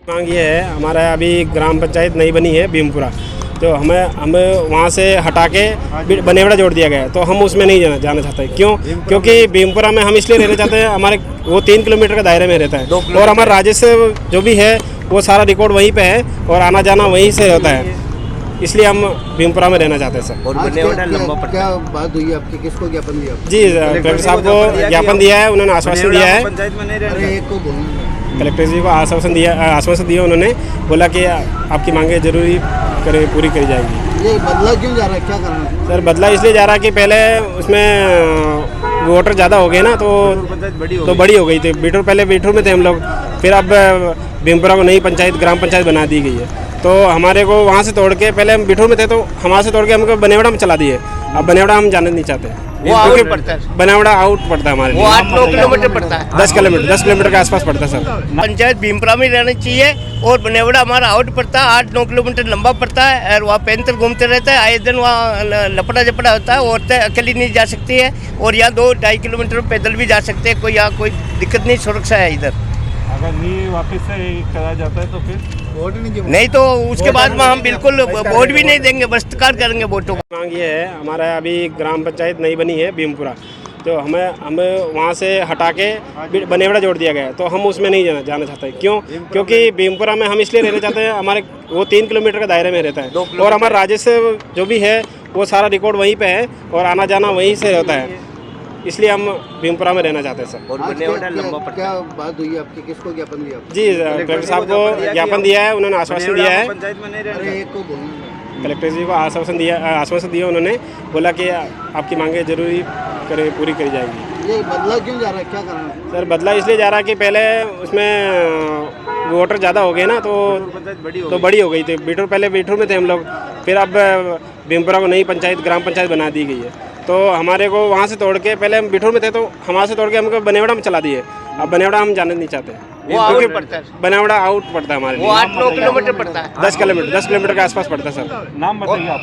मांग ये है, हमारा अभी ग्राम पंचायत नई बनी है भीमपुरा, तो हमें वहाँ से हटा के बनेवड़ा जोड़ दिया गया है, तो हम उसमें नहीं जाना चाहते। क्यों? क्योंकि भीमपुरा में हम इसलिए रहना चाहते हैं, हमारे वो 3 किलोमीटर के दायरे में रहता है और हमारा राजस्व जो भी है वो सारा रिकॉर्ड वहीं पे है और आना जाना वहीं से होता है, इसलिए हम भीमपुरा में रहना चाहते हैं सर। और बनेवड़ा लंबा पड़ता है। क्या बात हुई आपकी, किसको ज्ञापन दिया? जी, कलेक्टर साहब को ज्ञापन दिया है, उन्होंने आश्वासन दिया है। कलेक्टर जी को आश्वासन दिया उन्होंने, बोला कि आपकी मांगे जरूरी पूरी करी जाएगी। ये बदला क्यों जा रहा है, क्या कारण है? सर बदला इसलिए जा रहा है कि पहले उसमें वोटर ज़्यादा हो गए ना, तो बड़ी हो गई थी। पहले बीठूर में थे हम लोग, फिर अब भीमपुरा को नई पंचायत ग्राम पंचायत बना दी गई है, तो हमारे को वहाँ से तोड़ के, पहले हम बिठूर में थे तो वहाँ से तोड़ के हमको बनेवड़ा में चला दिए। अब बनेवड़ा हम जाने नहीं चाहते, वो आउट पड़ता है। बनेवड़ा आउट पड़ता है हमारे लिए, 8-9 किलोमीटर पड़ता है। 10 किलोमीटर के आसपास पड़ता है सर। पंचायत भीमपुरा में रहना चाहिए और बनेवड़ा हमारा आउट पड़ता है, 8-9 किलोमीटर लंबा पड़ता है और वहाँ पैंतर घूमते रहता है, आए दिन वहाँ लपड़ा झपड़ा होता है, औरतें अकेली नहीं जा सकती है और यहाँ 2-2.5 किलोमीटर पैदल भी जा सकते हैं, कोई यहाँ कोई दिक्कत नहीं, सुरक्षा है इधर। अगर नहीं वापस से करा जाता है तो फिर वोट नहीं तो उसके बाद में हम बिल्कुल वोट भी नहीं देंगे, बहिष्कार करेंगे वोटों का। मांग ये है, हमारा अभी ग्राम पंचायत नई बनी है भीमपुरा, तो हमें वहाँ से हटा के बनेवड़ा जोड़ दिया गया है, तो हम उसमें नहीं जाना चाहते। क्यों? क्योंकि भीमपुरा में हम इसलिए रहना चाहते हैं, हमारे वो 3 किलोमीटर के दायरे में रहता है और हमारा राजस्व जो भी है वो सारा रिकॉर्ड वहीं पे है और आना जाना वहीं से होता है, इसलिए हम भीमपुरा में रहना चाहते हैं सर। और बनेवड़ा लंबा पड़ता है। क्या बात हुई आपकी, किसको ज्ञापन दिया? जी, कलेक्टर साहब को ज्ञापन दिया है, उन्होंने आश्वासन दिया है। कलेक्टर जी को आश्वासन दिया उन्होंने, बोला कि आपकी मांगे जरूरी पूरी करी जाएगी। ये बदला क्यों जा रहा है, क्या कारण है? सर बदला इसलिए जा रहा है कि पहले उसमें वोटर ज़्यादा हो गए ना, तो बड़ी हो गई थी। पहले बीठूर में थे हम लोग, फिर अब भीमपुरा को नई पंचायत ग्राम पंचायत बना दी गई है, तो हमारे को वहाँ से तोड़ के, पहले हम बिठूर में थे तो वहाँ से तोड़ के हमको बनेवड़ा में चला दिए। अब बनेवड़ा हम जाने नहीं चाहते, वो आउट पड़ता है। बनेवड़ा आउट पड़ता है हमारे लिए, 8-9 किलोमीटर पड़ता है। 10 किलोमीटर के आसपास पड़ता है सर। नाम बताइए आप।